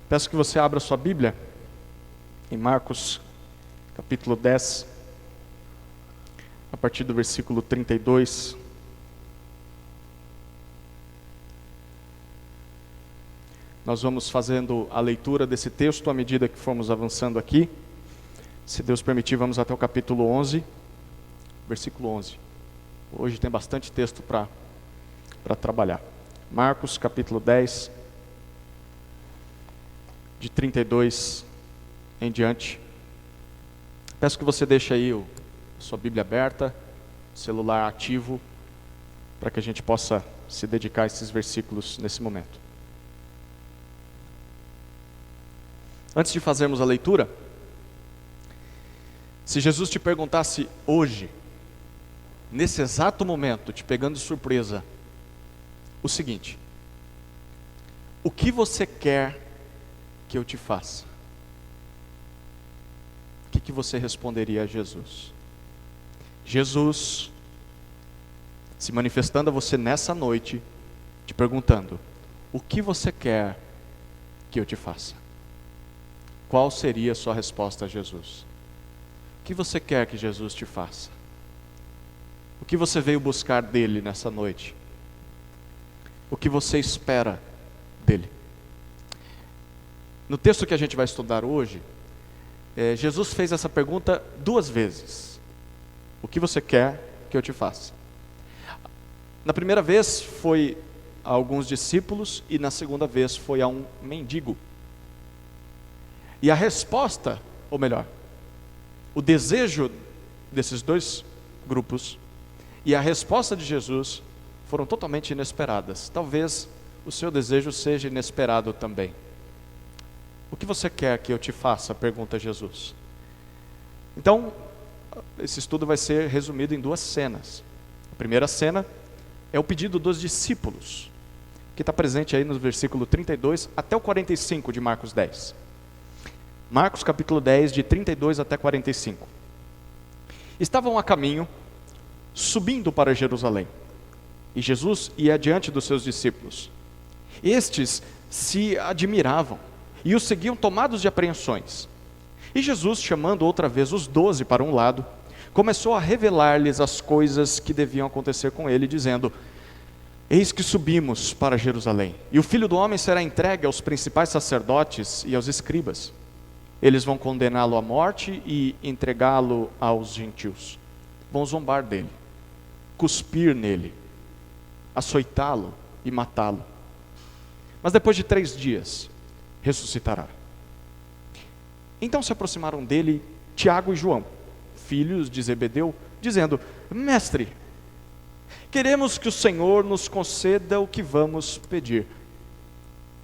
Peço que você abra sua Bíblia em Marcos, capítulo 10, a partir do versículo 32. Nós vamos fazendo a leitura desse texto à medida que formos avançando aqui. Se Deus permitir, vamos até o capítulo 11, versículo 11. Hoje tem bastante texto para trabalhar. Marcos, capítulo 10, de 32 em diante. Peço que você deixe aí a sua Bíblia aberta, celular ativo, para que a gente possa se dedicar a esses versículos nesse momento. Antes de fazermos a leitura, se Jesus te perguntasse hoje, nesse exato momento, te pegando de surpresa, o seguinte: o que você quer que eu te faça? O que você responderia a Jesus? Jesus se manifestando a você nessa noite, te perguntando: o que você quer que eu te faça? Qual seria a sua resposta a Jesus? O que você quer que Jesus te faça? O que você veio buscar dele nessa noite? O que você espera dele? No texto que a gente vai estudar hoje, Jesus fez essa pergunta 2 vezes. O que você quer que eu te faça? Na primeira vez foi a alguns discípulos e na segunda vez foi a um mendigo. E a resposta, ou melhor, o desejo desses 2 grupos e a resposta de Jesus foram totalmente inesperadas. Talvez o seu desejo seja inesperado também. O que você quer que eu te faça? Pergunta Jesus. Então, esse estudo vai ser resumido em 2 cenas. A primeira cena é o pedido dos discípulos, que está presente aí no versículo 32 até o 45 de Marcos 10. Marcos capítulo 10, de 32 até 45. Estavam a caminho, subindo para Jerusalém, e Jesus ia adiante dos seus discípulos. Estes se admiravam e o seguiam tomados de apreensões. E Jesus, chamando outra vez os 12 para um lado, começou a revelar-lhes as coisas que deviam acontecer com ele, dizendo: eis que subimos para Jerusalém, e o Filho do Homem será entregue aos principais sacerdotes e aos escribas. Eles vão condená-lo à morte e entregá-lo aos gentios. Vão zombar dele, cuspir nele, açoitá-lo e matá-lo. Mas depois de 3 dias, ressuscitará. Então se aproximaram dele Tiago e João, filhos de Zebedeu, dizendo: mestre, queremos que o Senhor nos conceda o que vamos pedir.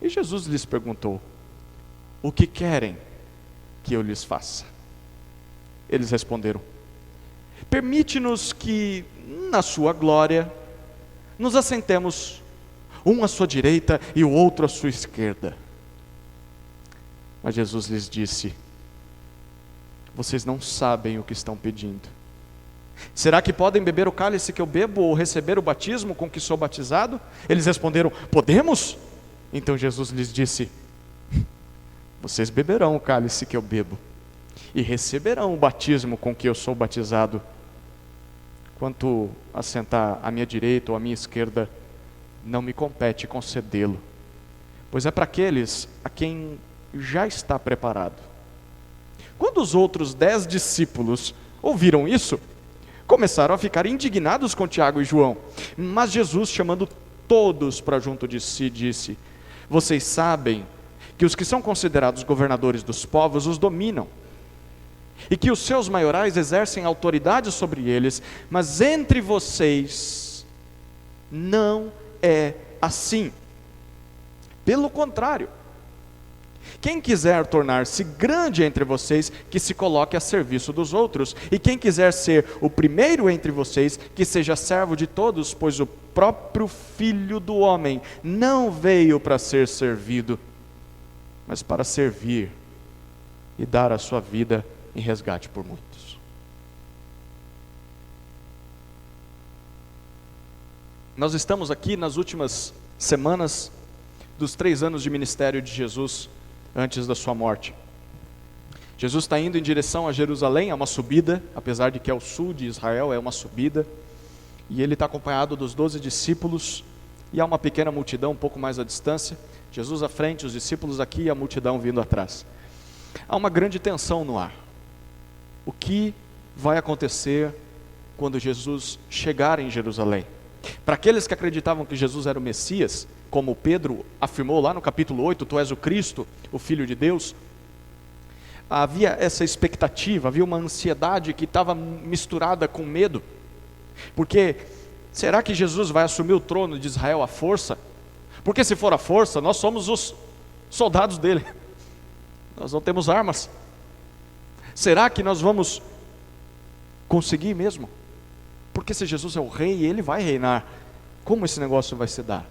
E Jesus lhes perguntou: o que querem que eu lhes faça? Eles responderam: permite-nos que, na sua glória, nos assentemos, um à sua direita e o outro à sua esquerda. Mas Jesus lhes disse: vocês não sabem o que estão pedindo. Será que podem beber o cálice que eu bebo ou receber o batismo com que sou batizado? Eles responderam: podemos? Então Jesus lhes disse: vocês beberão o cálice que eu bebo e receberão o batismo com que eu sou batizado. Quanto a sentar à minha direita ou à minha esquerda, não me compete concedê-lo, pois é para aqueles a quem já está preparado. Quando os outros 10 discípulos ouviram isso, começaram a ficar indignados com Tiago e João. Mas Jesus, chamando todos para junto de si, disse: vocês sabem que os que são considerados governadores dos povos os dominam, e que os seus maiorais exercem autoridade sobre eles, mas entre vocês não é assim. Pelo contrário, quem quiser tornar-se grande entre vocês, que se coloque a serviço dos outros, e quem quiser ser o primeiro entre vocês, que seja servo de todos, pois o próprio Filho do Homem não veio para ser servido, mas para servir e dar a sua vida em resgate por muitos. Nós estamos aqui nas últimas semanas dos 3 anos de ministério de Jesus antes da sua morte. Jesus está indo em direção a Jerusalém, é uma subida, apesar de que é o sul de Israel, é uma subida, e ele está acompanhado dos 12 discípulos, e há uma pequena multidão um pouco mais à distância, Jesus à frente, os discípulos aqui e a multidão vindo atrás. Há uma grande tensão no ar. O que vai acontecer quando Jesus chegar em Jerusalém? Para aqueles que acreditavam que Jesus era o Messias, como Pedro afirmou lá no capítulo 8, tu és o Cristo, o Filho de Deus, havia essa expectativa, havia uma ansiedade que estava misturada com medo, porque será que Jesus vai assumir o trono de Israel à força? Porque se for à força, nós somos os soldados dele, nós não temos armas. Será que nós vamos conseguir mesmo? Porque se Jesus é o rei, ele vai reinar, como esse negócio vai se dar?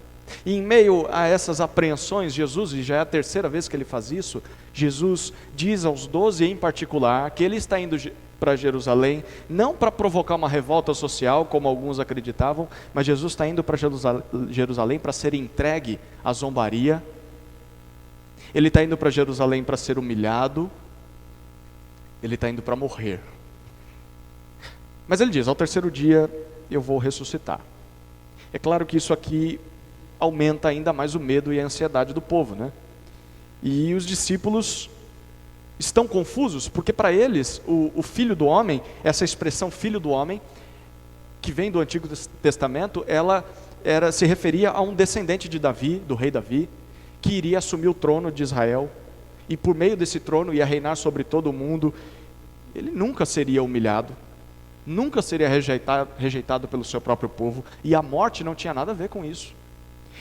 E em meio a essas apreensões, Jesus, e já é a terceira vez que ele faz isso, Jesus diz aos 12 em particular, que ele está indo para Jerusalém, não para provocar uma revolta social, como alguns acreditavam, mas Jesus está indo para Jerusalém para ser entregue à zombaria, ele está indo para Jerusalém para ser humilhado, ele está indo para morrer. Mas ele diz, ao terceiro dia eu vou ressuscitar. É claro que isso aqui aumenta ainda mais o medo e a ansiedade do povo, né? E os discípulos estão confusos, porque para eles, o Filho do Homem, essa expressão Filho do Homem, que vem do Antigo Testamento, ela se referia a um descendente de Davi, do rei Davi, que iria assumir o trono de Israel, e por meio desse trono ia reinar sobre todo o mundo. Ele nunca seria humilhado, nunca seria rejeitado pelo seu próprio povo, e a morte não tinha nada a ver com isso.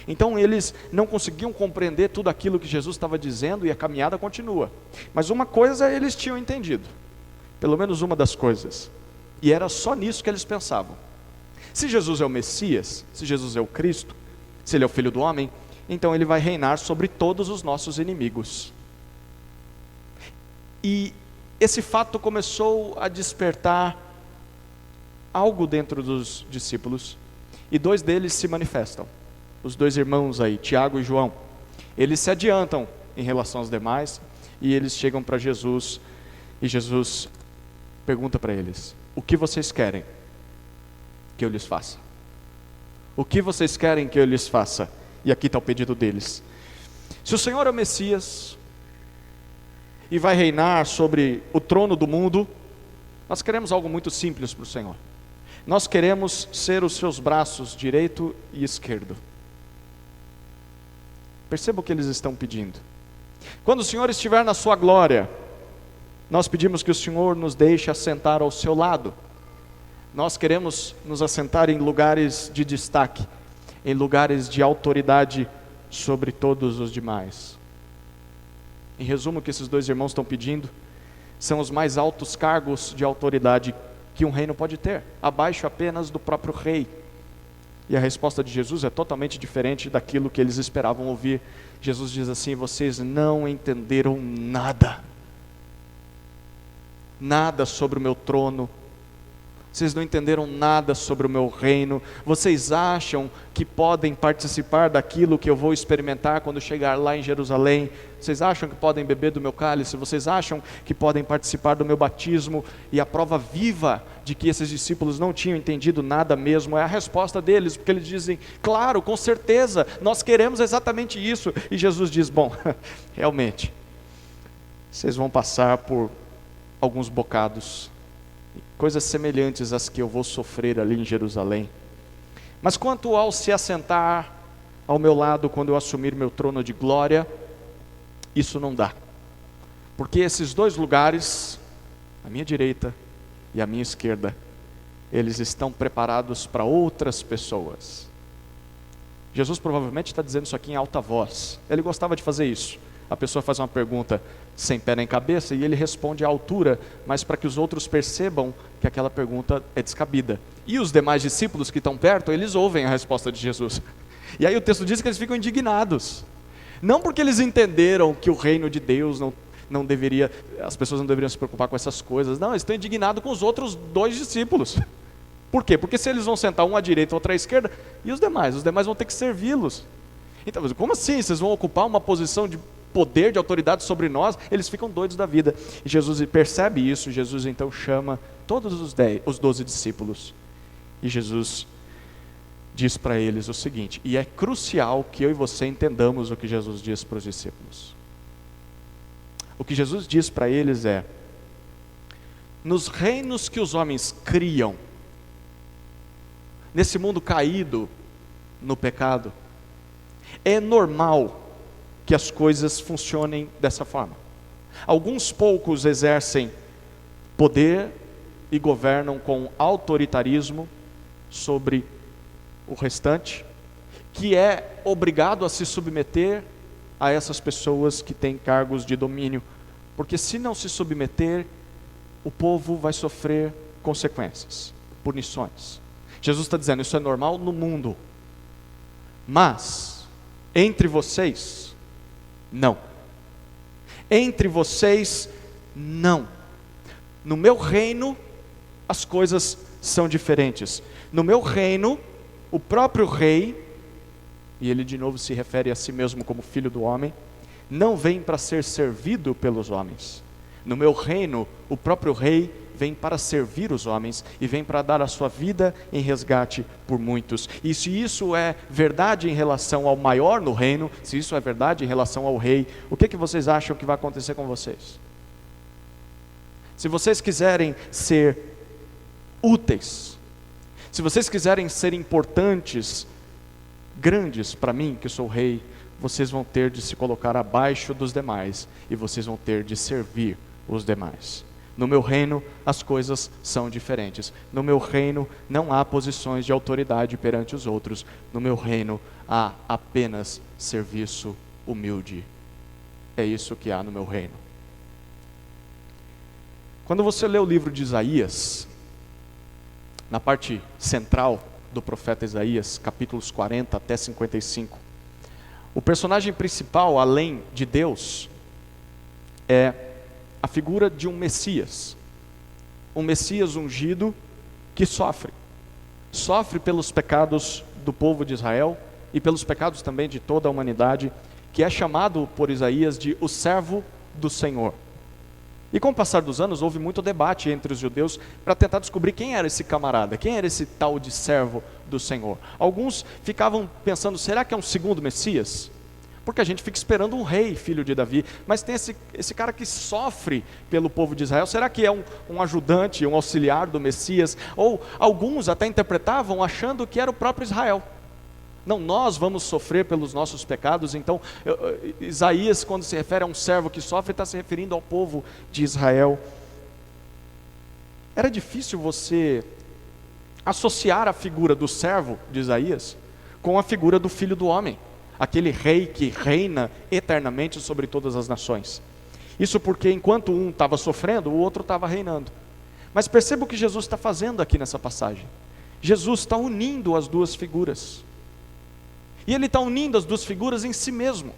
Então eles não conseguiam compreender tudo aquilo que Jesus estava dizendo, e a caminhada continua. Mas uma coisa eles tinham entendido, pelo menos uma das coisas, e era só nisso que eles pensavam: se Jesus é o Messias, se Jesus é o Cristo, se ele é o Filho do Homem, então ele vai reinar sobre todos os nossos inimigos. E esse fato começou a despertar algo dentro dos discípulos, e dois deles se manifestam. Os dois irmãos aí, Tiago e João, eles se adiantam em relação aos demais, e eles chegam para Jesus, e Jesus pergunta para eles: o que vocês querem que eu lhes faça? O que vocês querem que eu lhes faça? E aqui está o pedido deles: se o Senhor é o Messias, e vai reinar sobre o trono do mundo, nós queremos algo muito simples para o Senhor. Nós queremos ser os seus braços direito e esquerdo. Perceba o que eles estão pedindo. Quando o Senhor estiver na sua glória, nós pedimos que o Senhor nos deixe assentar ao seu lado. Nós queremos nos assentar em lugares de destaque, em lugares de autoridade sobre todos os demais. Em resumo, o que esses dois irmãos estão pedindo são os mais altos cargos de autoridade que um reino pode ter, abaixo apenas do próprio rei. E a resposta de Jesus é totalmente diferente daquilo que eles esperavam ouvir. Jesus diz assim: vocês não entenderam nada sobre o meu trono, vocês não entenderam nada sobre o meu reino. Vocês acham que podem participar daquilo que eu vou experimentar quando chegar lá em Jerusalém? Vocês acham que podem beber do meu cálice? Vocês acham que podem participar do meu batismo? E a prova viva de que esses discípulos não tinham entendido nada mesmo é a resposta deles, porque eles dizem: claro, com certeza, nós queremos exatamente isso. E Jesus diz: bom, realmente, vocês vão passar por alguns bocados, coisas semelhantes às que eu vou sofrer ali em Jerusalém. Mas quanto ao se assentar ao meu lado quando eu assumir meu trono de glória, isso não dá. Porque esses dois lugares, a minha direita e a minha esquerda, eles estão preparados para outras pessoas. Jesus provavelmente está dizendo isso aqui em alta voz. Ele gostava de fazer isso. A pessoa faz uma pergunta sem pé nem cabeça e ele responde à altura, mas para que os outros percebam que aquela pergunta é descabida. E os demais discípulos que estão perto, eles ouvem a resposta de Jesus. E aí o texto diz que eles ficam indignados. Não porque eles entenderam que o reino de Deus não deveria, as pessoas não deveriam se preocupar com essas coisas. Não, eles estão indignados com os outros dois discípulos. Por quê? Porque se eles vão sentar um à direita e outro à esquerda, e os demais? Os demais vão ter que servi-los. Então, como assim? Vocês vão ocupar uma posição de poder, de autoridade sobre nós, eles ficam doidos da vida. E Jesus percebe isso, Jesus então chama todos os 12 discípulos. E Jesus diz para eles o seguinte, e é crucial que eu e você entendamos o que Jesus diz para os discípulos. O que Jesus diz para eles é: nos reinos que os homens criam, nesse mundo caído no pecado, é normal que as coisas funcionem dessa forma. Alguns poucos exercem poder e governam com autoritarismo sobre o restante, que é obrigado a se submeter a essas pessoas que têm cargos de domínio, porque se não se submeter, o povo vai sofrer consequências, punições. Jesus está dizendo, isso é normal no mundo, mas entre vocês, não. Entre vocês, não. No meu reino, as coisas são diferentes. No meu reino, o próprio rei, e ele de novo se refere a si mesmo como filho do homem, não vem para ser servido pelos homens. No meu reino, o próprio rei vem para servir os homens e vem para dar a sua vida em resgate por muitos. E se isso é verdade em relação ao maior no reino, se isso é verdade em relação ao rei, o que vocês acham que vai acontecer com vocês? Se vocês quiserem ser úteis, se vocês quiserem ser importantes, grandes para mim, que sou rei, vocês vão ter de se colocar abaixo dos demais e vocês vão ter de servir os demais. No meu reino, as coisas são diferentes. No meu reino, não há posições de autoridade perante os outros. No meu reino, há apenas serviço humilde. É isso que há no meu reino. Quando você lê o livro de Isaías, na parte central do profeta Isaías, capítulos 40 até 55, o personagem principal, além de Deus, é a figura de um Messias ungido que sofre pelos pecados do povo de Israel e pelos pecados também de toda a humanidade, que é chamado por Isaías de o servo do Senhor. E com o passar dos anos houve muito debate entre os judeus para tentar descobrir quem era esse camarada, quem era esse tal de servo do Senhor. Alguns ficavam pensando, será que é um segundo Messias? Porque a gente fica esperando um rei, filho de Davi, mas tem esse cara que sofre pelo povo de Israel. Será que é um ajudante, um auxiliar do Messias? Ou alguns até interpretavam achando que era o próprio Israel. Não, nós vamos sofrer pelos nossos pecados. Então, Isaías, quando se refere a um servo que sofre, está se referindo ao povo de Israel. Era difícil você associar a figura do servo de Isaías com a figura do filho do homem, aquele rei que reina eternamente sobre todas as nações. Isso porque enquanto um estava sofrendo, o outro estava reinando. Mas perceba o que Jesus está fazendo aqui nessa passagem. Jesus está unindo as duas figuras. E ele está unindo as duas figuras em si mesmo.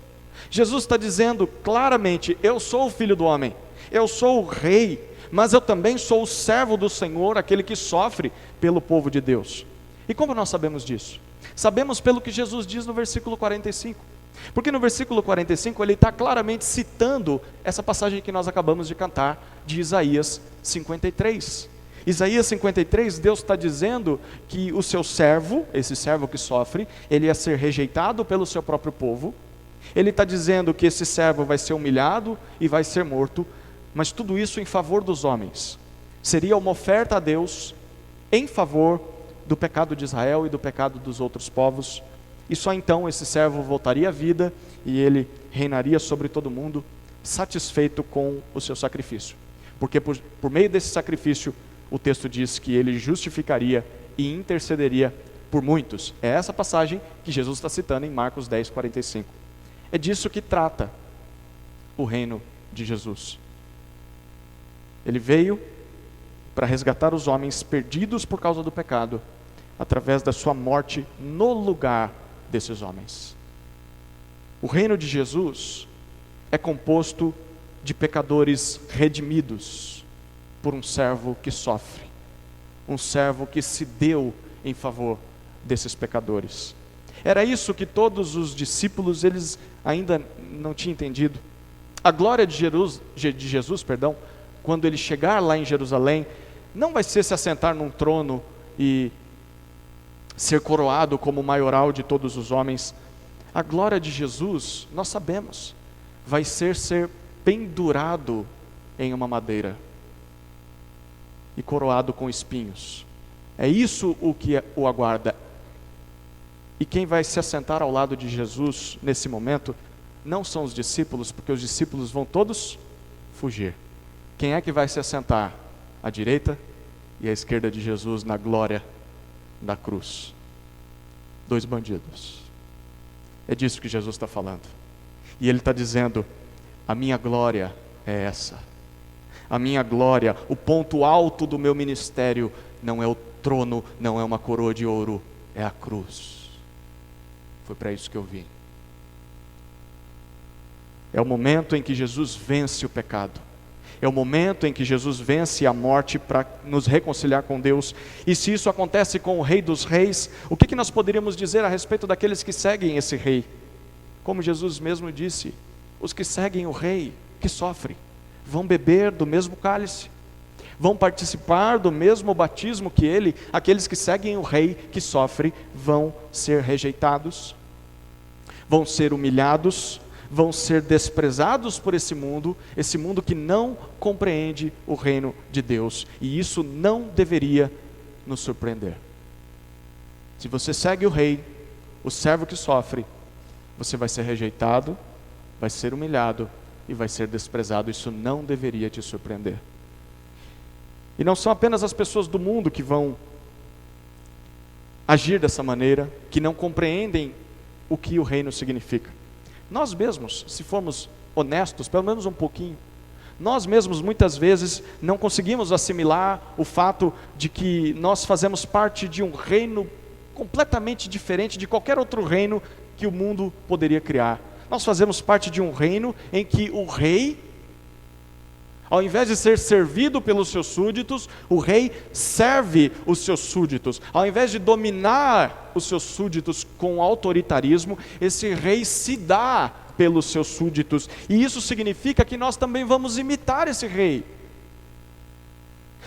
Jesus está dizendo claramente, eu sou o filho do homem, eu sou o rei, mas eu também sou o servo do Senhor, aquele que sofre pelo povo de Deus. E como nós sabemos disso? Sabemos pelo que Jesus diz no versículo 45. Porque no versículo 45 ele está claramente citando essa passagem que nós acabamos de cantar, de Isaías 53. Isaías 53, Deus está dizendo que o seu servo, esse servo que sofre, ele ia ser rejeitado pelo seu próprio povo. Ele está dizendo que esse servo vai ser humilhado e vai ser morto, mas tudo isso em favor dos homens. Seria uma oferta a Deus em favor do pecado de Israel e do pecado dos outros povos, e só então esse servo voltaria à vida e ele reinaria sobre todo mundo, satisfeito com o seu sacrifício, porque por meio desse sacrifício, o texto diz que ele justificaria e intercederia por muitos. É essa passagem que Jesus está citando em Marcos 10, 45. É disso que trata o reino de Jesus. Ele veio para resgatar os homens perdidos por causa do pecado, através da sua morte no lugar desses homens. O reino de Jesus é composto de pecadores redimidos por um servo que sofre, um servo que se deu em favor desses pecadores. Era isso que todos os discípulos, eles ainda não tinham entendido. A glória de Jesus, quando ele chegar lá em Jerusalém, não vai ser se assentar num trono e ser coroado como o maioral de todos os homens. A glória de Jesus, nós sabemos, vai ser pendurado em uma madeira e coroado com espinhos. É isso o que o aguarda. E quem vai se assentar ao lado de Jesus nesse momento não são os discípulos, porque os discípulos vão todos fugir. Quem é que vai se assentar? À direita e à esquerda de Jesus na glória da cruz? 2 bandidos. É disso que Jesus está falando. E Ele está dizendo: a minha glória é essa. A minha glória, o ponto alto do meu ministério, não é o trono, não é uma coroa de ouro, é a cruz. Foi para isso que eu vim. É o momento em que Jesus vence o pecado. É o momento em que Jesus vence a morte para nos reconciliar com Deus. E se isso acontece com o Rei dos Reis, o que nós poderíamos dizer a respeito daqueles que seguem esse Rei? Como Jesus mesmo disse, os que seguem o Rei, que sofrem, vão beber do mesmo cálice, vão participar do mesmo batismo que Ele. Aqueles que seguem o Rei, que sofre, vão ser rejeitados, vão ser humilhados, vão ser desprezados por esse mundo que não compreende o reino de Deus, e isso não deveria nos surpreender. Se você segue o Rei, o servo que sofre, você vai ser rejeitado, vai ser humilhado e vai ser desprezado. Isso não deveria te surpreender. E não são apenas as pessoas do mundo que vão agir dessa maneira, que não compreendem o que o reino significa. Nós mesmos, se formos honestos, pelo menos um pouquinho, nós mesmos muitas vezes não conseguimos assimilar o fato de que nós fazemos parte de um reino completamente diferente de qualquer outro reino que o mundo poderia criar. Nós fazemos parte de um reino em que o rei, ao invés de ser servido pelos seus súditos, o rei serve os seus súditos. Ao invés de dominar os seus súditos com autoritarismo, esse rei se dá pelos seus súditos. E isso significa que nós também vamos imitar esse rei.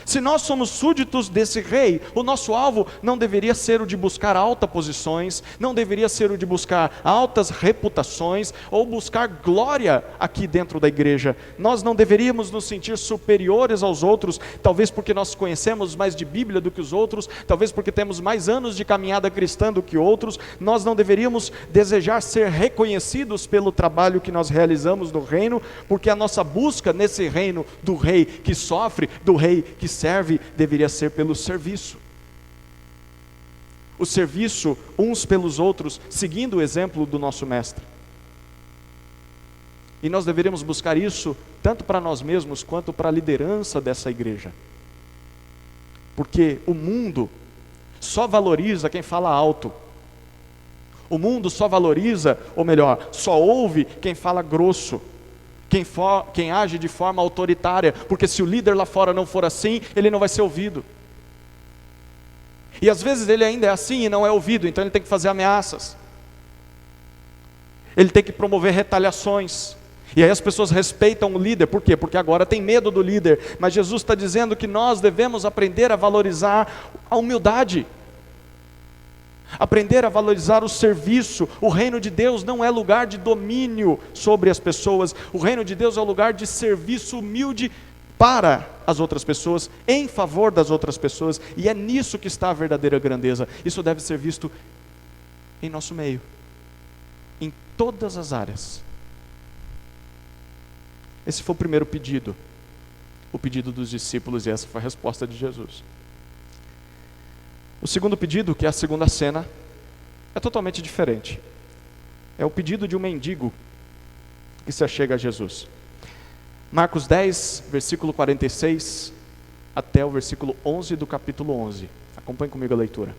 Se nós somos súditos desse rei, o nosso alvo não deveria ser o de buscar altas posições, não deveria ser o de buscar altas reputações, ou buscar glória aqui dentro da igreja. Nós não deveríamos nos sentir superiores aos outros, talvez porque nós conhecemos mais de Bíblia do que os outros, talvez porque temos mais anos de caminhada cristã do que outros. Nós não deveríamos desejar ser reconhecidos pelo trabalho que nós realizamos no reino, porque a nossa busca nesse reino do rei que sofre, do rei que serve, deveria ser pelo serviço. O serviço uns pelos outros, seguindo o exemplo do nosso mestre. E nós deveríamos buscar isso tanto para nós mesmos quanto para a liderança dessa igreja. Porque o mundo só valoriza quem fala alto. O mundo só valoriza, ou melhor, só ouve quem fala grosso. Quem age de forma autoritária, porque se o líder lá fora não for assim, ele não vai ser ouvido. E às vezes ele ainda é assim e não é ouvido, então ele tem que fazer ameaças. Ele tem que promover retaliações. E aí as pessoas respeitam o líder, por quê? Porque agora tem medo do líder. Mas Jesus está dizendo que nós devemos aprender a valorizar a humildade. Aprender a valorizar o serviço. O reino de Deus não é lugar de domínio sobre as pessoas. O reino de Deus é um lugar de serviço humilde para as outras pessoas, em favor das outras pessoas. E é nisso que está a verdadeira grandeza. Isso deve ser visto em nosso meio, em todas as áreas. Esse foi o primeiro pedido, o pedido dos discípulos, e essa foi a resposta de Jesus. O segundo pedido, que é a segunda cena, é totalmente diferente. É o pedido de um mendigo que se achega a Jesus. Marcos 10, versículo 46, até o versículo 11 do capítulo 11. Acompanhe comigo a leitura.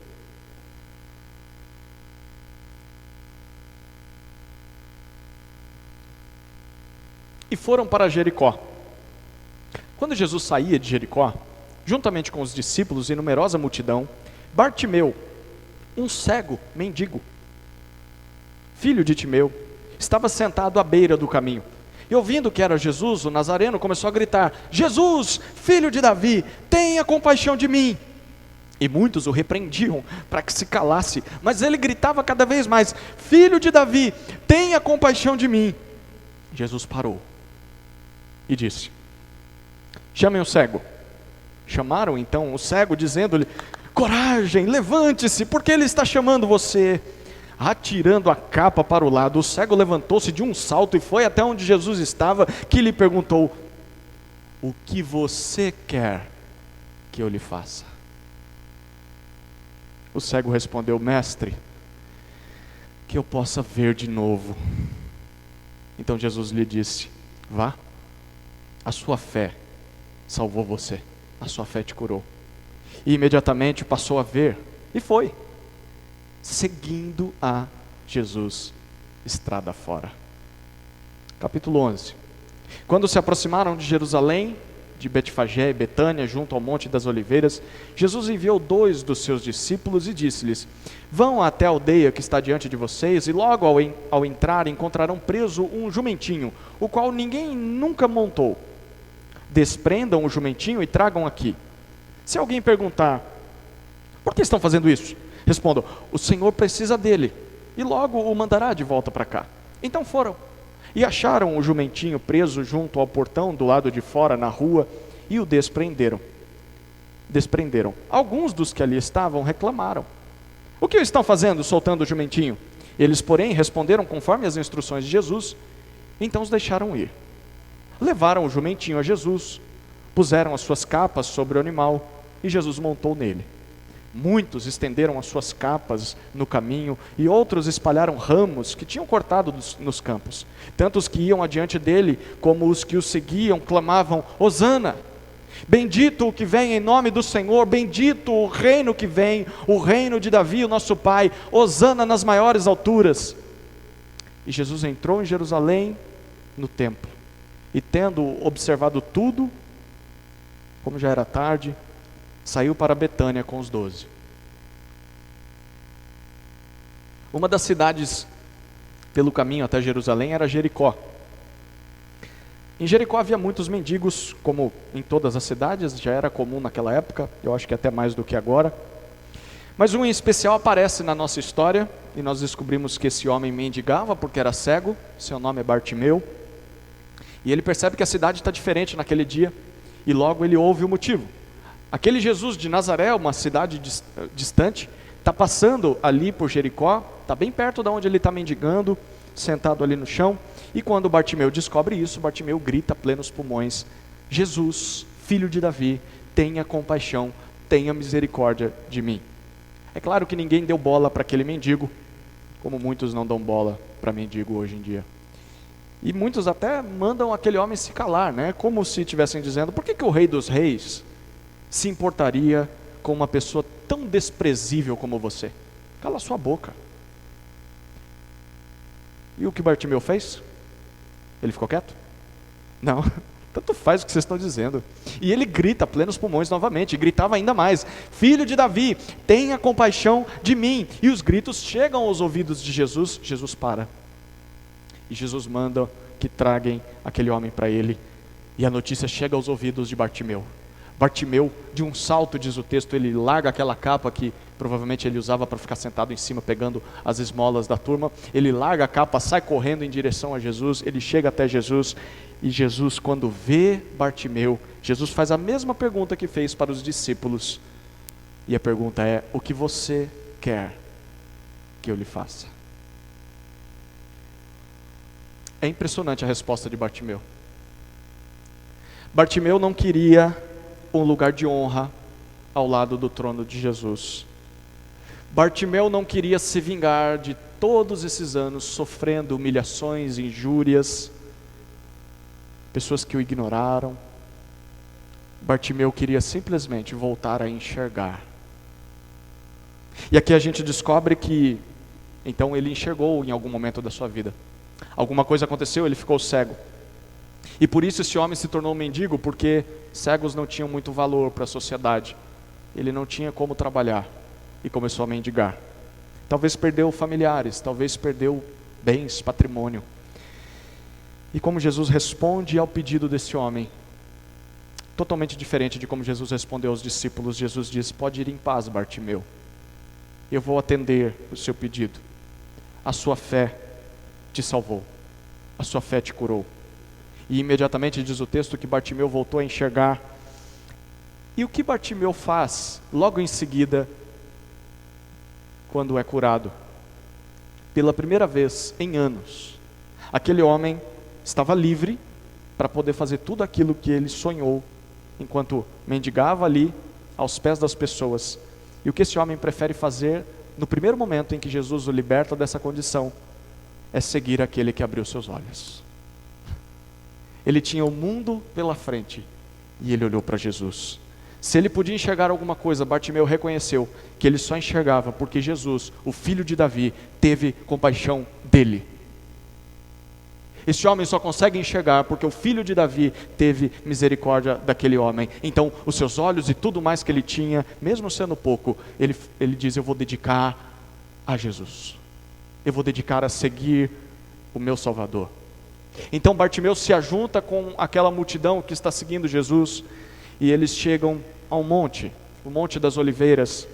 E foram para Jericó. Quando Jesus saía de Jericó, juntamente com os discípulos e numerosa multidão, Bartimeu, um cego mendigo, filho de Timeu, estava sentado à beira do caminho. E ouvindo que era Jesus, o Nazareno começou a gritar: Jesus, filho de Davi, tenha compaixão de mim. E muitos o repreendiam para que se calasse, mas ele gritava cada vez mais: Filho de Davi, tenha compaixão de mim. Jesus parou e disse: Chamem o cego. Chamaram então o cego, dizendo-lhe: Coragem, levante-se, porque ele está chamando você. Atirando a capa para o lado, o cego levantou-se de um salto e foi até onde Jesus estava, que lhe perguntou: O que você quer que eu lhe faça? O cego respondeu: Mestre, que eu possa ver de novo. Então Jesus lhe disse: Vá, a sua fé salvou você, a sua fé te curou. E imediatamente passou a ver, e foi, seguindo a Jesus, estrada fora. Capítulo 11. Quando se aproximaram de Jerusalém, de Betfagé e Betânia, junto ao Monte das Oliveiras, Jesus enviou 2 dos seus discípulos e disse-lhes: Vão até a aldeia que está diante de vocês, e logo ao entrar encontrarão preso um jumentinho, o qual ninguém nunca montou. Desprendam o jumentinho e tragam aqui. Se alguém perguntar: Por que estão fazendo isso? Respondam: O Senhor precisa dele, e logo o mandará de volta para cá. Então foram, e acharam o jumentinho preso junto ao portão do lado de fora, na rua, e o desprenderam. Alguns dos que ali estavam reclamaram: O que estão fazendo, soltando o jumentinho? Eles, porém, responderam conforme as instruções de Jesus. Então os deixaram ir. Levaram o jumentinho a Jesus, puseram as suas capas sobre o animal, e Jesus montou nele. Muitos estenderam as suas capas no caminho, e outros espalharam ramos que tinham cortado nos campos. Tanto os que iam adiante dele, como os que o seguiam, clamavam: Hosana! Bendito o que vem em nome do Senhor, bendito o reino que vem, o reino de Davi, o nosso pai, Hosana nas maiores alturas. E Jesus entrou em Jerusalém, no templo, e tendo observado tudo, como já era tarde, saiu para Betânia com os 12. Uma das cidades pelo caminho até Jerusalém era Jericó. Em Jericó havia muitos mendigos, como em todas as cidades, já era comum naquela época, eu acho que até mais do que agora. Mas um em especial aparece na nossa história, e nós descobrimos que esse homem mendigava porque era cego, seu nome é Bartimeu. E ele percebe que a cidade está diferente naquele dia, e logo ele ouve o motivo. Aquele Jesus de Nazaré, uma cidade distante, está passando ali por Jericó, está bem perto de onde ele está mendigando, sentado ali no chão. E quando Bartimeu descobre isso, Bartimeu grita a plenos pulmões: Jesus, filho de Davi, tenha compaixão, tenha misericórdia de mim. É claro que ninguém deu bola para aquele mendigo, como muitos não dão bola para mendigo hoje em dia. E muitos até mandam aquele homem se calar, né? Como se estivessem dizendo: por que o rei dos reis se importaria com uma pessoa tão desprezível como você? Cala sua boca. E o que Bartimeu fez? Ele ficou quieto? Não, tanto faz o que vocês estão dizendo. E ele grita a plenos pulmões novamente, e gritava ainda mais: Filho de Davi, tenha compaixão de mim. E os gritos chegam aos ouvidos de Jesus. Jesus para. E Jesus manda que tragam aquele homem para ele. E a notícia chega aos ouvidos de Bartimeu. Bartimeu, de um salto, diz o texto, ele larga aquela capa que provavelmente ele usava para ficar sentado em cima, pegando as esmolas da turma. Ele larga a capa, sai correndo em direção a Jesus, ele chega até Jesus, e Jesus, quando vê Bartimeu, Jesus faz a mesma pergunta que fez para os discípulos. E a pergunta é: o que você quer que eu lhe faça? É impressionante a resposta de Bartimeu. Bartimeu não queria um lugar de honra ao lado do trono de Jesus. Bartimeu não queria se vingar de todos esses anos sofrendo humilhações, injúrias, pessoas que o ignoraram. Bartimeu queria simplesmente voltar a enxergar. E aqui a gente descobre que então ele enxergou em algum momento da sua vida. Alguma coisa aconteceu, ele ficou cego. E por isso esse homem se tornou um mendigo, porque cegos não tinham muito valor para a sociedade. Ele não tinha como trabalhar e começou a mendigar. Talvez perdeu familiares, talvez perdeu bens, patrimônio. E como Jesus responde ao pedido desse homem, totalmente diferente de como Jesus respondeu aos discípulos. Jesus diz: pode ir em paz, Bartimeu, eu vou atender o seu pedido. A sua fé te salvou, a sua fé te curou. E imediatamente diz o texto que Bartimeu voltou a enxergar. E o que Bartimeu faz logo em seguida, quando é curado? Pela primeira vez em anos, aquele homem estava livre para poder fazer tudo aquilo que ele sonhou, enquanto mendigava ali aos pés das pessoas. E o que esse homem prefere fazer no primeiro momento em que Jesus o liberta dessa condição é seguir aquele que abriu seus olhos. Ele tinha o mundo pela frente e ele olhou para Jesus. Se ele podia enxergar alguma coisa, Bartimeu reconheceu que ele só enxergava porque Jesus, o filho de Davi, teve compaixão dele. Esse homem só consegue enxergar porque o filho de Davi teve misericórdia daquele homem. Então, os seus olhos e tudo mais que ele tinha, mesmo sendo pouco, ele diz: eu vou dedicar a Jesus. Eu vou dedicar a seguir o meu Salvador. Então Bartimeu se ajunta com aquela multidão que está seguindo Jesus, e eles chegam a um monte, o Monte das Oliveiras.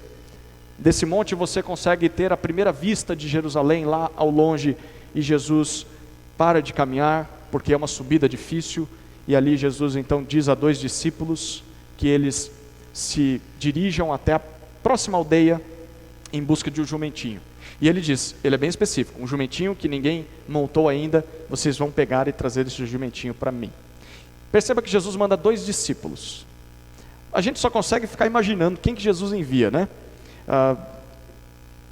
Desse monte você consegue ter a primeira vista de Jerusalém lá ao longe, e Jesus para de caminhar, porque é uma subida difícil, e ali Jesus então diz a 2 discípulos que eles se dirijam até a próxima aldeia em busca de um jumentinho. E ele diz, ele é bem específico: um jumentinho que ninguém montou ainda, vocês vão pegar e trazer esse jumentinho para mim. Perceba que Jesus manda 2 discípulos. A gente só consegue ficar imaginando quem que Jesus envia, né?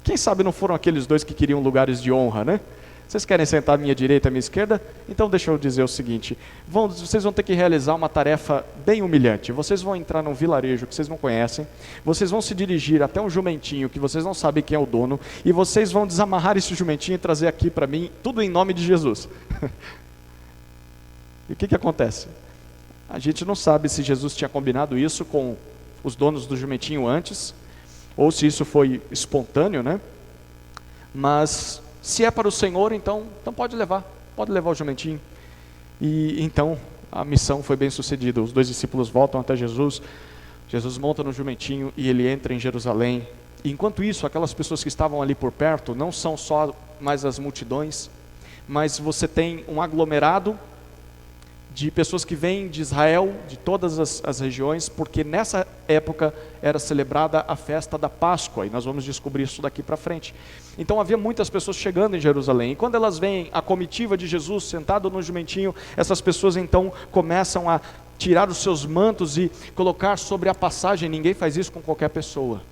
Quem sabe não foram aqueles 2 que queriam lugares de honra, né? Vocês querem sentar à minha direita e à minha esquerda? Então deixa eu dizer o seguinte: vocês vão ter que realizar uma tarefa bem humilhante. Vocês vão entrar num vilarejo que vocês não conhecem, vocês vão se dirigir até um jumentinho que vocês não sabem quem é o dono, e vocês vão desamarrar esse jumentinho e trazer aqui para mim, tudo em nome de Jesus. E o que acontece? A gente não sabe se Jesus tinha combinado isso com os donos do jumentinho antes, ou se isso foi espontâneo, né? Mas se é para o Senhor, então pode levar o jumentinho. E então a missão foi bem sucedida. Os 2 discípulos voltam até Jesus, Jesus monta no jumentinho e ele entra em Jerusalém. E enquanto isso, aquelas pessoas que estavam ali por perto, não são só mais as multidões, mas você tem um aglomerado de pessoas que vêm de Israel, de todas as regiões, porque nessa época era celebrada a festa da Páscoa, e nós vamos descobrir isso daqui para frente. Então havia muitas pessoas chegando em Jerusalém, e quando elas veem a comitiva de Jesus sentado no jumentinho, essas pessoas então começam a tirar os seus mantos e colocar sobre a passagem. Ninguém faz isso com qualquer pessoa.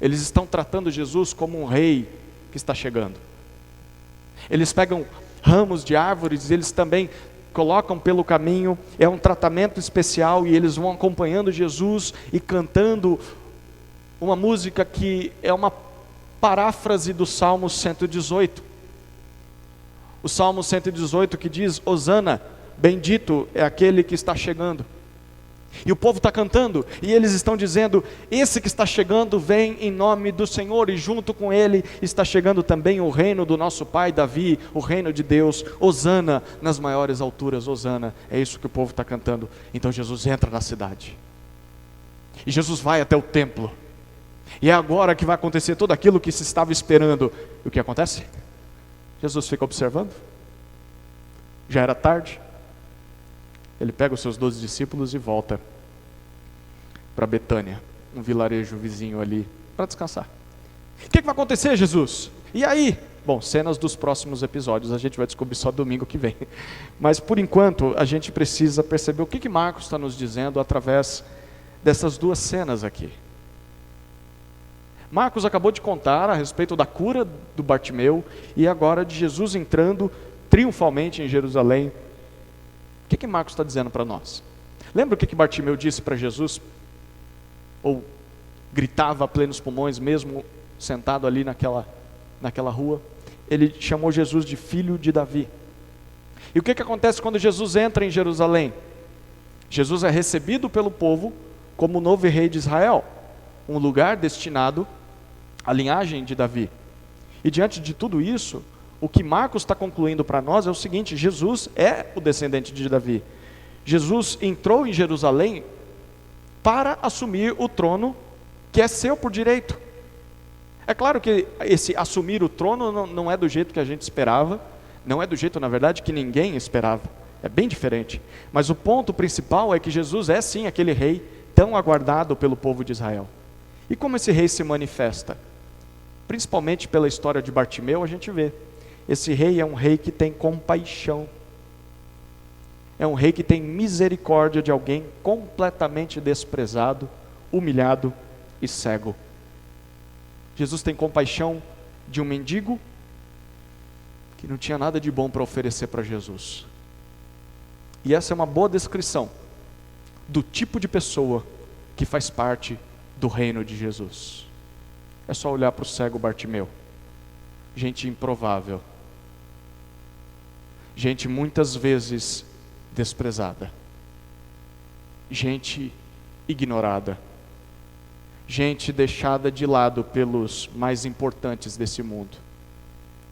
Eles estão tratando Jesus como um rei que está chegando. Eles pegam ramos de árvores, eles também colocam pelo caminho, é um tratamento especial, e eles vão acompanhando Jesus e cantando uma música que é uma paráfrase do Salmo 118. O Salmo 118 que diz: Hosana, bendito é aquele que está chegando. E o povo está cantando, e eles estão dizendo: esse que está chegando vem em nome do Senhor, e junto com ele está chegando também o reino do nosso pai Davi, o reino de Deus. Hosana nas maiores alturas, Hosana. É isso que o povo está cantando. Então Jesus entra na cidade, e Jesus vai até o templo, e é agora que vai acontecer tudo aquilo que se estava esperando. E o que acontece? Jesus fica observando. Já era tarde. Ele pega os seus 12 discípulos e volta para Betânia, um vilarejo vizinho ali, para descansar. O que vai acontecer, Jesus? E aí? Bom, cenas dos próximos episódios, a gente vai descobrir só domingo que vem. Mas por enquanto, a gente precisa perceber o que Marcos está nos dizendo através dessas 2 cenas aqui. Marcos acabou de contar a respeito da cura do Bartimeu, e agora de Jesus entrando triunfalmente em Jerusalém. O que Marcos está dizendo para nós? Lembra o que Bartimeu disse para Jesus? Ou gritava a plenos pulmões, mesmo sentado ali naquela rua? Ele chamou Jesus de filho de Davi. E o que acontece quando Jesus entra em Jerusalém? Jesus é recebido pelo povo como o novo rei de Israel, um lugar destinado à linhagem de Davi. E diante de tudo isso, o que Marcos está concluindo para nós é o seguinte: Jesus é o descendente de Davi. Jesus entrou em Jerusalém para assumir o trono que é seu por direito. É claro que esse assumir o trono não é do jeito que a gente esperava, não é do jeito, na verdade, que ninguém esperava. É bem diferente. Mas o ponto principal é que Jesus é sim aquele rei tão aguardado pelo povo de Israel. E como esse rei se manifesta? Principalmente pela história de Bartimeu, a gente vê. Esse rei é um rei que tem compaixão. É um rei que tem misericórdia de alguém completamente desprezado, humilhado e cego. Jesus tem compaixão de um mendigo que não tinha nada de bom para oferecer para Jesus. E essa é uma boa descrição do tipo de pessoa que faz parte do reino de Jesus. É só olhar para o cego Bartimeu. Gente improvável. Gente muitas vezes desprezada. Gente ignorada. Gente deixada de lado pelos mais importantes desse mundo.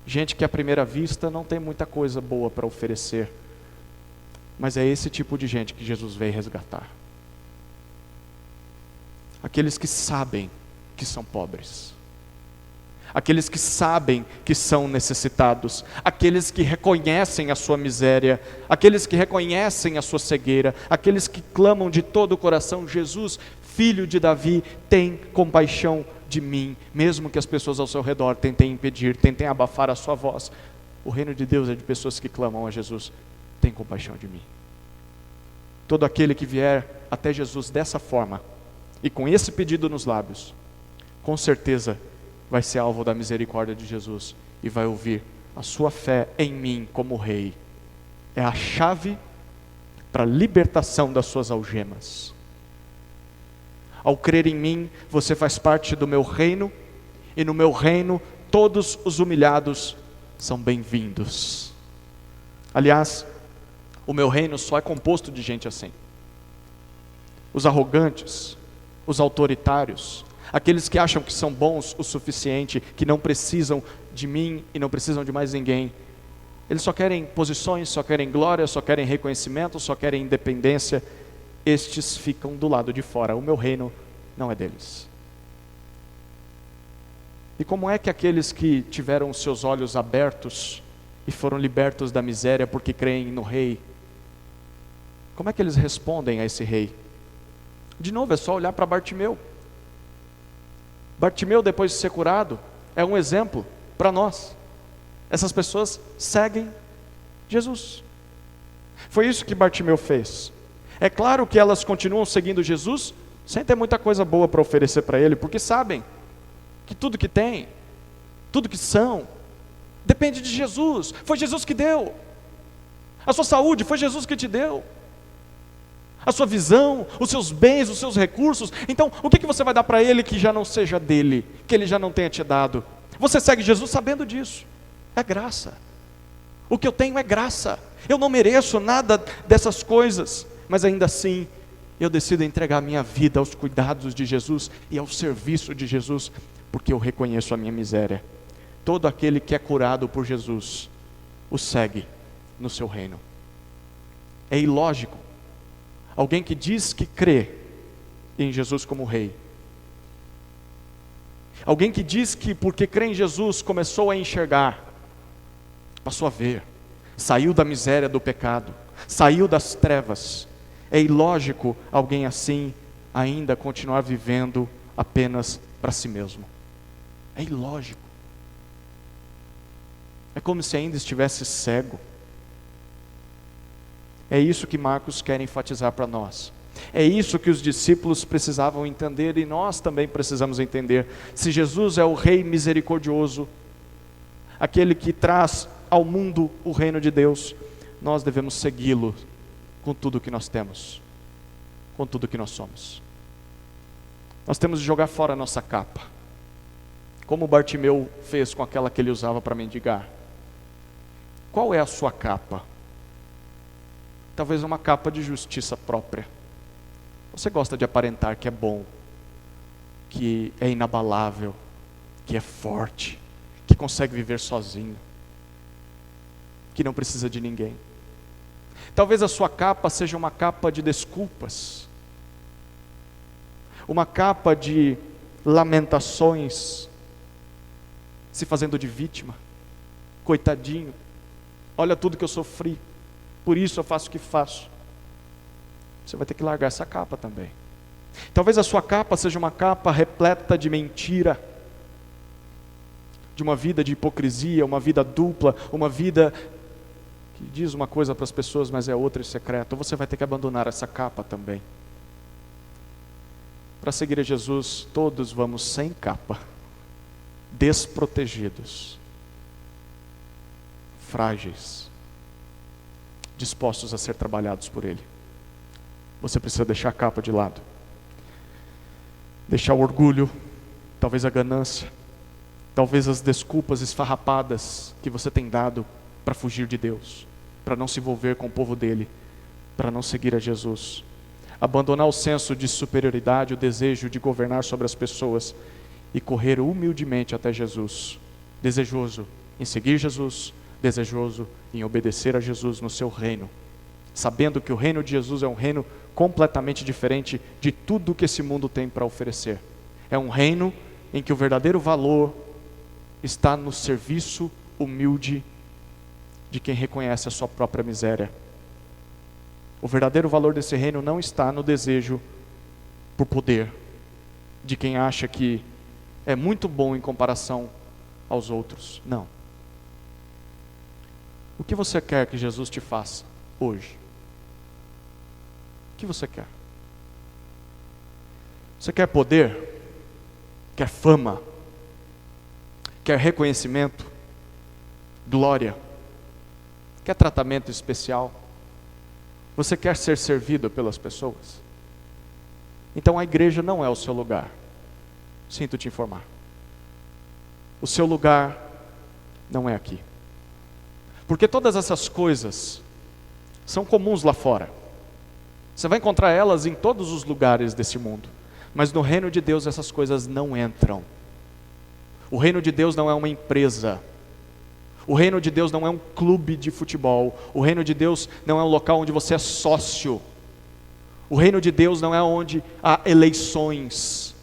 Gente que à primeira vista não tem muita coisa boa para oferecer. Mas é esse tipo de gente que Jesus veio resgatar. Aqueles que sabem que são pobres. Aqueles que sabem que são necessitados. Aqueles que reconhecem a sua miséria. Aqueles que reconhecem a sua cegueira. Aqueles que clamam de todo o coração: Jesus, filho de Davi, tem compaixão de mim. Mesmo que as pessoas ao seu redor tentem impedir, tentem abafar a sua voz. O reino de Deus é de pessoas que clamam a Jesus: tem compaixão de mim. Todo aquele que vier até Jesus dessa forma, e com esse pedido nos lábios, com certeza vai ser alvo da misericórdia de Jesus, e vai ouvir: a sua fé em mim como rei é a chave para a libertação das suas algemas. Ao crer em mim, você faz parte do meu reino, e no meu reino todos os humilhados são bem-vindos. Aliás, o meu reino só é composto de gente assim. Os arrogantes, os autoritários, aqueles que acham que são bons o suficiente, que não precisam de mim e não precisam de mais ninguém. Eles só querem posições, só querem glória, só querem reconhecimento, só querem independência. Estes ficam do lado de fora. O meu reino não é deles. E como é que aqueles que tiveram os seus olhos abertos e foram libertos da miséria porque creem no rei, como é que eles respondem a esse rei? De novo, é só olhar para Bartimeu. Bartimeu, depois de ser curado, é um exemplo para nós. Essas pessoas seguem Jesus. Foi isso que Bartimeu fez. É claro que elas continuam seguindo Jesus, sem ter muita coisa boa para oferecer para ele, porque sabem que tudo que tem, tudo que são, depende de Jesus. Foi Jesus que deu. A sua saúde foi Jesus que te deu. A sua visão, os seus bens, os seus recursos. Então, o que você vai dar para ele que já não seja dele, que ele já não tenha te dado? Você segue Jesus sabendo disso. É graça. O que eu tenho é graça. Eu não mereço nada dessas coisas, mas ainda assim, eu decido entregar minha vida aos cuidados de Jesus e ao serviço de Jesus, porque eu reconheço a minha miséria. Todo aquele que é curado por Jesus, o segue no seu reino. É ilógico alguém que diz que crê em Jesus como rei, alguém que diz que porque crê em Jesus começou a enxergar, passou a ver, saiu da miséria do pecado, saiu das trevas. É ilógico alguém assim ainda continuar vivendo apenas para si mesmo. É ilógico. É como se ainda estivesse cego. É isso que Marcos quer enfatizar para nós. É isso que os discípulos precisavam entender e nós também precisamos entender. Se Jesus é o Rei misericordioso, aquele que traz ao mundo o reino de Deus, nós devemos segui-lo com tudo que nós temos, com tudo que nós somos. Nós temos de jogar fora a nossa capa, como Bartimeu fez com aquela que ele usava para mendigar. Qual é a sua capa? Talvez uma capa de justiça própria. Você gosta de aparentar que é bom, que é inabalável, que é forte, que consegue viver sozinho, que não precisa de ninguém. Talvez a sua capa seja uma capa de desculpas, uma capa de lamentações, se fazendo de vítima. Coitadinho, olha tudo que eu sofri, por isso eu faço o que faço. Você vai ter que largar essa capa também. Talvez a sua capa seja uma capa repleta de mentira, de uma vida de hipocrisia, uma vida dupla, uma vida que diz uma coisa para as pessoas, mas é outra em secreto. Você vai ter que abandonar essa capa também. Para seguir a Jesus, todos vamos sem capa, desprotegidos, frágeis, dispostos a ser trabalhados por Ele. Você precisa deixar a capa de lado, deixar o orgulho, talvez a ganância, talvez as desculpas esfarrapadas que você tem dado para fugir de Deus, para não se envolver com o povo dele, para não seguir a Jesus. Abandonar o senso de superioridade, o desejo de governar sobre as pessoas e correr humildemente até Jesus, desejoso em seguir Jesus, desejoso em obedecer a Jesus no seu reino, sabendo que o reino de Jesus é um reino completamente diferente de tudo que esse mundo tem para oferecer. É um reino em que o verdadeiro valor está no serviço humilde de quem reconhece a sua própria miséria. O verdadeiro valor desse reino não está no desejo por poder, de quem acha que é muito bom em comparação aos outros. Não. O que você quer que Jesus te faça hoje? O que você quer? Você quer poder? Quer fama? Quer reconhecimento? Glória? Quer tratamento especial? Você quer ser servido pelas pessoas? Então a igreja não é o seu lugar. Sinto te informar. O seu lugar não é aqui. Porque todas essas coisas são comuns lá fora. Você vai encontrar elas em todos os lugares desse mundo. Mas no reino de Deus essas coisas não entram. O reino de Deus não é uma empresa. O reino de Deus não é um clube de futebol. O reino de Deus não é um local onde você é sócio. O reino de Deus não é onde há eleições.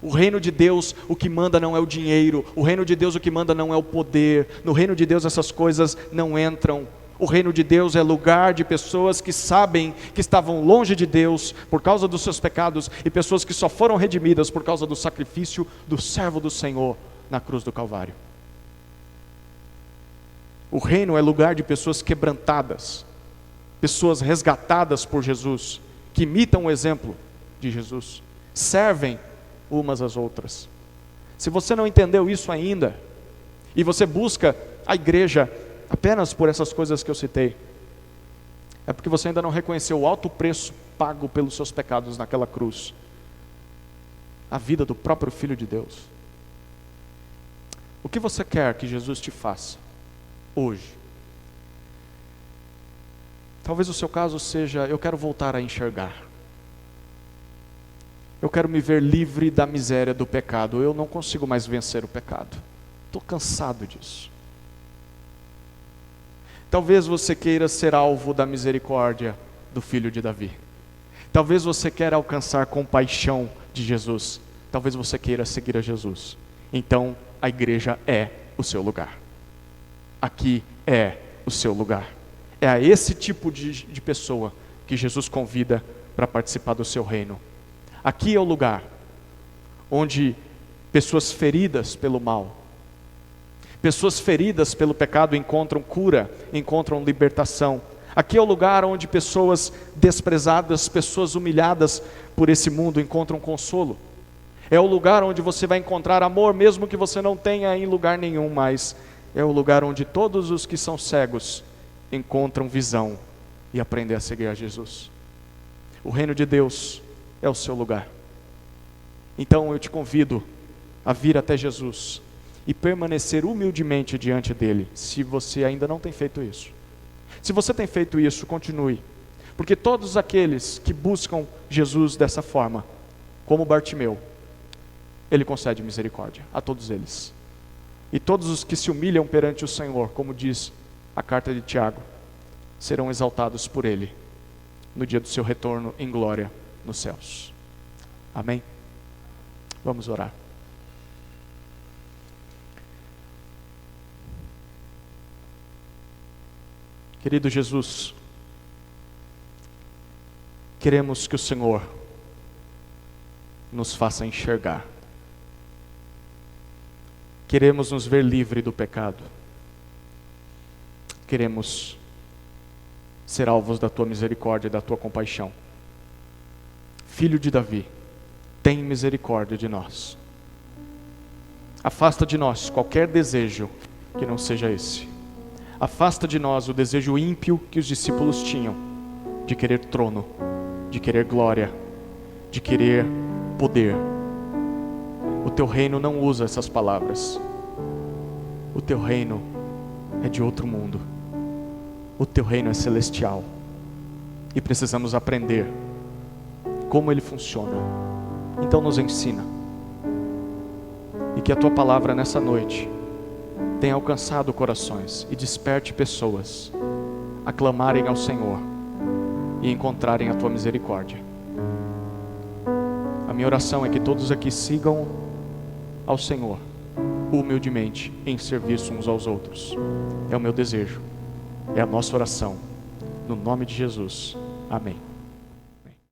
O reino de Deus, o que manda não é o dinheiro. O reino de Deus, o que manda não é o poder. No reino de Deus essas coisas não entram. O reino de Deus é lugar de pessoas que sabem que estavam longe de Deus por causa dos seus pecados e pessoas que só foram redimidas por causa do sacrifício do servo do Senhor na cruz do Calvário. O reino é lugar de pessoas quebrantadas, pessoas resgatadas por Jesus, que imitam o exemplo de Jesus, servem umas às outras. Se você não entendeu isso ainda, e você busca a igreja apenas por essas coisas que eu citei, é porque você ainda não reconheceu o alto preço pago pelos seus pecados naquela cruz, a vida do próprio Filho de Deus. O que você quer que Jesus te faça hoje? Talvez o seu caso seja: eu quero voltar a enxergar, eu quero me ver livre da miséria do pecado, eu não consigo mais vencer o pecado, estou cansado disso. Talvez você queira ser alvo da misericórdia do Filho de Davi, talvez você queira alcançar compaixão de Jesus, talvez você queira seguir a Jesus. Então a igreja é o seu lugar. Aqui é o seu lugar. É a esse tipo de pessoa que Jesus convida para participar do seu reino. Aqui é o lugar onde pessoas feridas pelo mal, pessoas feridas pelo pecado encontram cura, encontram libertação. Aqui é o lugar onde pessoas desprezadas, pessoas humilhadas por esse mundo encontram consolo. É o lugar onde você vai encontrar amor, mesmo que você não tenha em lugar nenhum mais. É o lugar onde todos os que são cegos encontram visão e aprendem a seguir a Jesus. O reino de Deus é o seu lugar. Então eu te convido a vir até Jesus e permanecer humildemente diante dele, se você ainda não tem feito isso. Se você tem feito isso, continue, porque todos aqueles que buscam Jesus dessa forma, como Bartimeu, ele concede misericórdia a todos eles. E todos os que se humilham perante o Senhor, como diz a carta de Tiago, serão exaltados por Ele no dia do seu retorno em glória nos céus. Amém? Vamos orar. Querido Jesus, queremos que o Senhor nos faça enxergar. Queremos nos ver livre do pecado. Queremos ser alvos da Tua misericórdia e da Tua compaixão. Filho de Davi, tem misericórdia de nós. Afasta de nós qualquer desejo que não seja esse. Afasta de nós o desejo ímpio que os discípulos tinham, de querer trono, de querer glória, de querer poder. O Teu reino não usa essas palavras. O Teu reino é de outro mundo. O Teu reino é celestial. E precisamos aprender como ele funciona. Então nos ensina. E que a Tua palavra nessa noite tenha alcançado corações e desperte pessoas a clamarem ao Senhor e encontrarem a Tua misericórdia. A minha oração é que todos aqui sigam ao Senhor humildemente em serviço uns aos outros. É o meu desejo, é a nossa oração, no nome de Jesus. Amém.